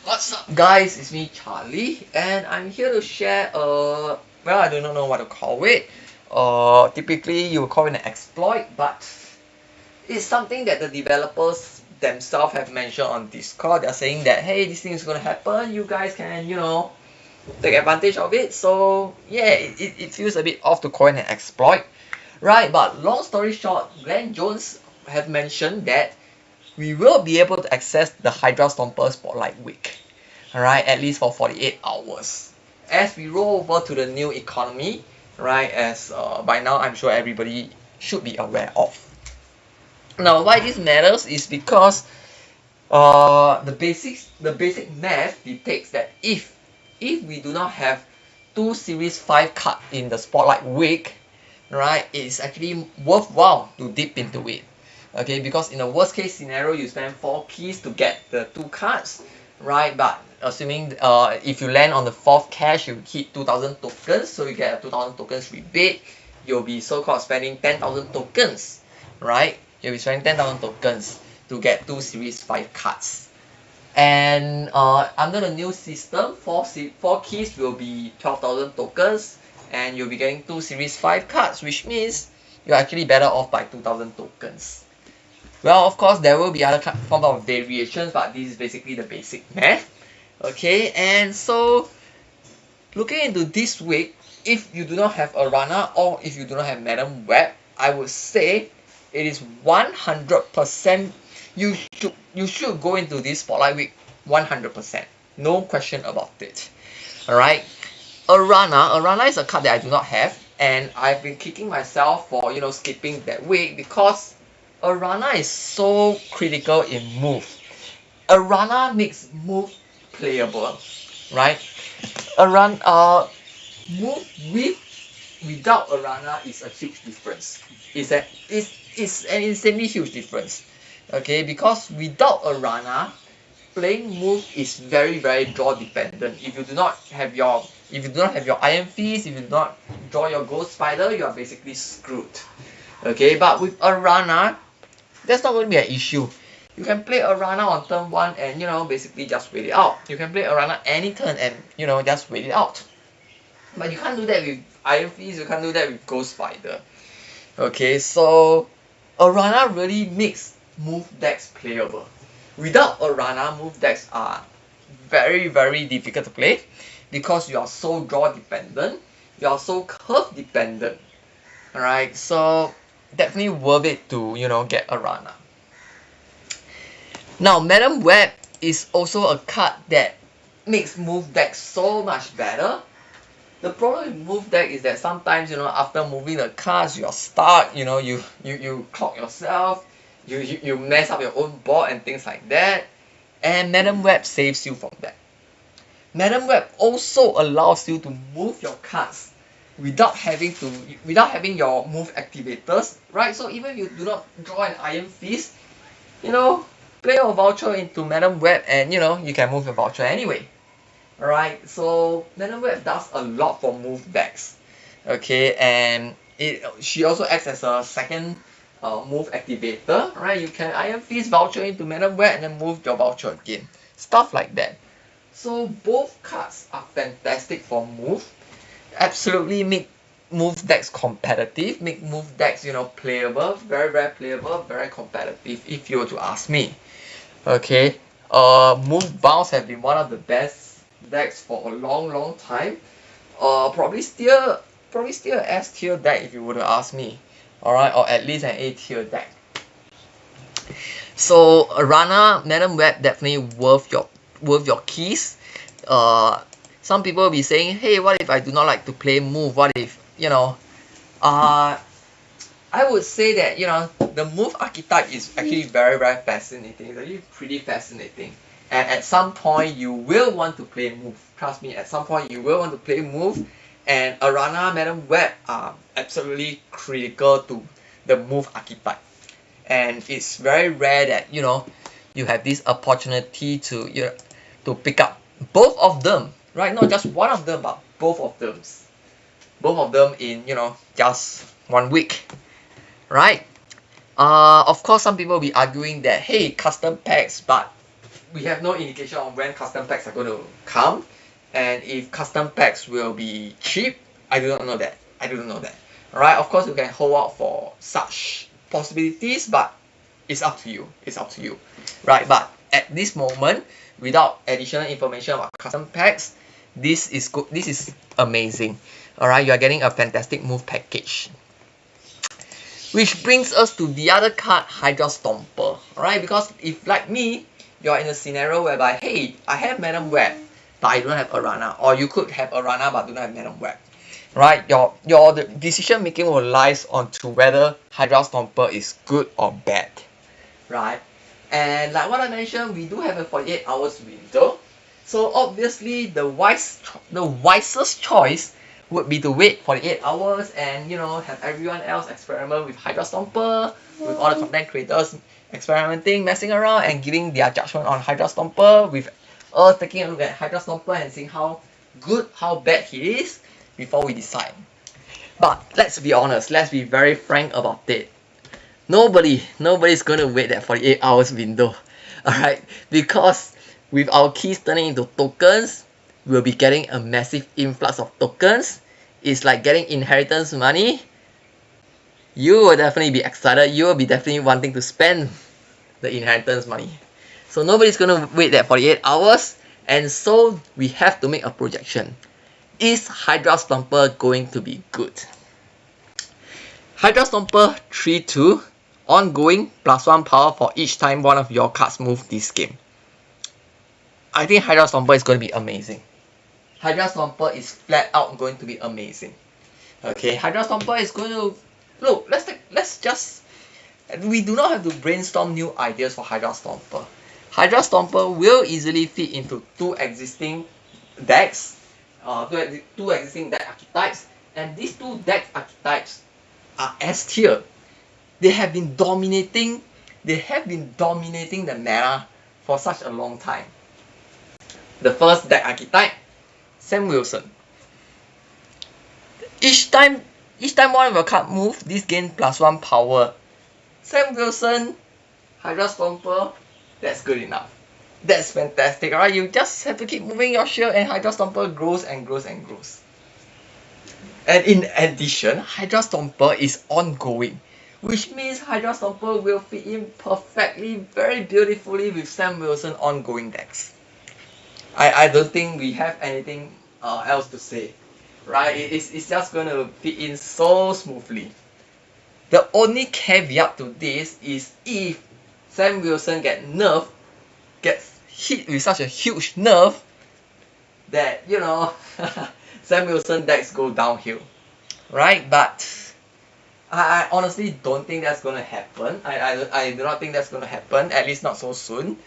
What's up guys, it's me Charlie and I'm here to share well, I do not know what to call it. Typically you would call it an exploit, but it's something that the developers themselves have mentioned on Discord. They're saying that hey, this thing is gonna happen, you guys can, take advantage of it. So yeah, it feels a bit off to call it an exploit. Right, but long story short, Glenn Jones have mentioned that we will be able to access the Hydra Stomper Spotlight Week, alright, at least for 48 hours. As we roll over to the new economy, right, as by now I'm sure everybody should be aware of. Now, why this matters is because the basic math dictates that if we do not have 2 Series 5 cards in the Spotlight Week, right, it's actually worthwhile to dip into it. Okay, because in the worst case scenario, you spend 4 keys to get the 2 cards, right? But assuming if you land on the 4th cache, you hit 2,000 tokens, so you get a 2,000 tokens rebate. You'll be so-called spending 10,000 tokens, right? You'll be spending 10,000 tokens to get 2 Series 5 cards. And under the new system, 4 keys will be 12,000 tokens, and you'll be getting 2 Series 5 cards, which means you're actually better off by 2,000 tokens. Well, of course, there will be other form of variations, but this is basically the basic math. Okay, and so looking into this week, if you do not have a runner or if you do not have Madam Web, I would say it is 100%. You should go into this Spotlight Week 100%. No question about it. Alright. A runner is a card that I do not have, and I've been kicking myself for skipping that week because a runner is so critical in move. A runner makes move playable, right? Move without a runner is a huge difference. It's an insanely huge difference. Okay, because without a runner, playing move is very draw dependent. If you do not have your Iron Fist, if you do not draw your Ghost Spider, you are basically screwed. Okay, but with a runner, that's not going to be an issue. You can play a runner on turn 1 and basically just wait it out. You can play a runner any turn and just wait it out. But you can't do that with Iron Fist, you can't do that with Ghost Spider. Okay, so a runner really makes move decks playable. Without a runner, move decks are very difficult to play because you are so draw dependent, you are so curve dependent. Alright, so definitely worth it to get a runner. Now, Madam Web is also a card that makes move decks so much better. The problem with move deck is that sometimes after moving the cards you're stuck, you clock yourself, you mess up your own board and things like that, and Madam Web saves you from that. Madam Web also allows you to move your cards without having your move activators, right? So even if you do not draw an Iron Fist, play your voucher into Madam Web and you can move your voucher anyway. Alright, so Madam Web does a lot for move decks. Okay, and she also acts as a second move activator, right? You can Iron Fist voucher into Madam Web and then move your voucher again. Stuff like that. So both cards are fantastic for move. Absolutely make move decks competitive, make move decks playable, very playable, very competitive if you were to ask me. Okay, move bounce have been one of the best decks for a long time. Probably still an S tier deck if you were to ask me. Alright, or at least an A tier deck. So a runner, Madam Web, definitely worth your keys. Some people will be saying, hey, what if I do not like to play move? What if, I would say that, the move archetype is actually very fascinating. It's actually pretty fascinating. And at some point, you will want to play move. Trust me, at some point, you will want to play move. And a runner, Madam Web are absolutely critical to the move archetype. And it's very rare that, you have this opportunity to pick up both of them. Right, not just one of them, but both of them. Both of them in, just 1 week. Right? Of course, some people will be arguing that, hey, custom packs, but we have no indication on when custom packs are going to come, and if custom packs will be cheap. I do not know that. I do not know that. Alright, of course you can hold out for such possibilities, but it's up to you. It's up to you. Right, but at this moment, without additional information about custom packs, this is good. This is amazing. Alright, you are getting a fantastic move package. Which brings us to the other card, Hydra Stomper. Alright, because if like me, you're in a scenario whereby, hey, I have Madam Web, but I don't have Arana, or you could have Arana but don't have Madam Web. Right, your decision making will lies onto whether Hydra Stomper is good or bad. Right, and like what I mentioned, we do have a 48 hours window. So obviously the wisest choice would be to wait 48 hours and, you know, have everyone else experiment with Hydra Stomper, with all the content creators experimenting, messing around and giving their judgment on Hydra Stomper, with us taking a look at Hydra Stomper and seeing how good, how bad he is before we decide. But let's be honest, let's be very frank about it. Nobody's gonna wait that 48 hours window. Alright, because with our keys turning into tokens, we'll be getting a massive influx of tokens. It's like getting inheritance money. You will definitely be excited. You will be definitely wanting to spend the inheritance money. So nobody's gonna wait that 48 hours, and so we have to make a projection. Is Hydra Stomper going to be good? Hydra Stomper 3/2, ongoing, +1 power for each time one of your cards move this game. I think Hydra Stomper is going to be amazing. Hydra Stomper is flat out going to be amazing. Okay, Hydra Stomper is going to... Look, we do not have to brainstorm new ideas for Hydra Stomper. Hydra Stomper will easily fit into two existing decks, two existing deck archetypes, and these two deck archetypes are S tier. They have been dominating the meta for such a long time. The first deck archetype, Sam Wilson. Each time one of your card move, this gain +1 power. Sam Wilson, Hydra Stomper, that's good enough. That's fantastic, alright? You just have to keep moving your shield and Hydra Stomper grows and grows and grows. And in addition, Hydra Stomper is ongoing, which means Hydra Stomper will fit in perfectly, very beautifully with Sam Wilson ongoing decks. I don't think we have anything else to say, right? It's just gonna fit in so smoothly. The only caveat to this is if Sam Wilson gets hit with such a huge nerf that, you know, Sam Wilson decks go downhill, right? But I honestly don't think that's gonna happen. I do not think that's gonna happen, at least not so soon.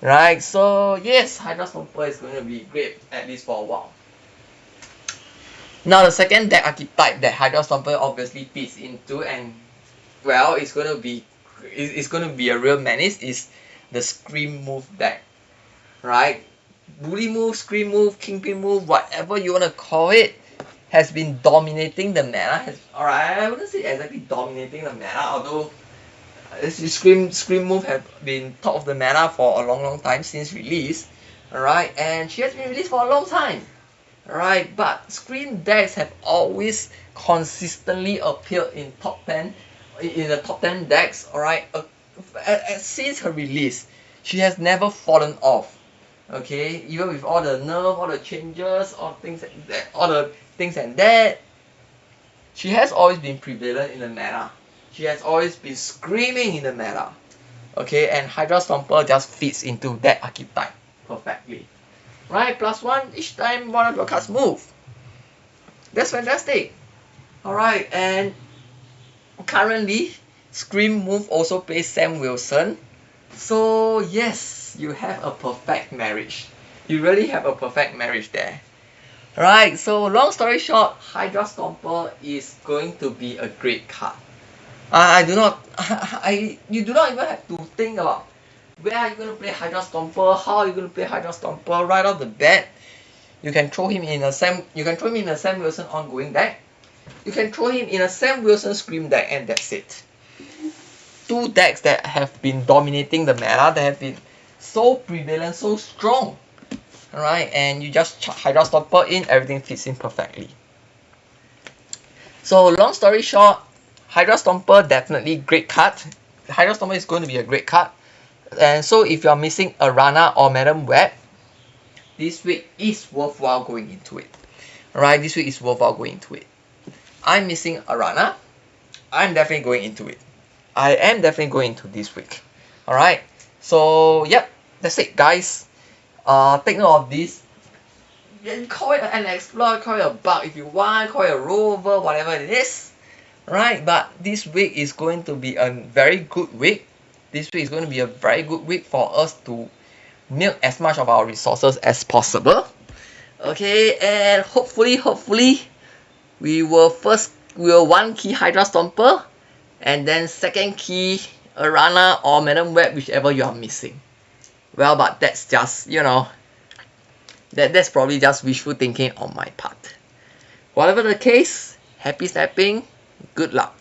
Right, so yes, Hydra Stomper is going to be great, at least for a while. Now the second deck archetype that Hydra Stomper obviously fits into, and well, it's going to be a real menace, is the Scream move deck. Right? Bully move, Scream move, Kingpin move, whatever you want to call it, has been dominating the meta. Alright, I wouldn't say exactly dominating the meta, although Scream move have been top of the meta for a long time since release. Alright, and she has been released for a long time. Alright, but Scream decks have always consistently appeared in the top 10 decks. Alright, since her release, she has never fallen off. Okay, even with all the nerf, all the changes, all the things and that, she has always been prevalent in the meta. She has always been screaming in the meta. Okay, and Hydra Stomper just fits into that archetype perfectly. Right, +1 each time one of your cards move. That's fantastic. Alright, and currently, Scream move also plays Sam Wilson. So yes, you have a perfect marriage. You really have a perfect marriage there. Right, so long story short, Hydra Stomper is going to be a great card. You do not even have to think about where are you going to play Hydra Stomper, how are you going to play Hydra Stomper right off the bat. You can throw him in a Sam Wilson ongoing deck. You can throw him in a Sam Wilson Scream deck, and that's it. Two decks that have been dominating the meta, that have been so prevalent, so strong. Alright, and you just Hydra Stomper in, everything fits in perfectly. So long story short, Hydra Stomper definitely great card. Hydra Stomper is going to be a great card. And so if you're missing a Rana or Madam Web, this week is worthwhile going into it. Alright, this week is worthwhile going into it. I'm missing a Rana. I'm definitely going into it. I am definitely going into this week. Alright, so yep, that's it guys. Take note of this. You can call it an exploit, call it a bug if you want, call it a rover, whatever it is. Right, but this week is going to be a very good week. This week is going to be a very good week for us to milk as much of our resources as possible. Okay, and hopefully we will one key Hydra Stomper, and then second key Arana or Madam Web, whichever you are missing. Well, but that's just, you know, that's probably just wishful thinking on my part. Whatever the case, happy snapping, good luck.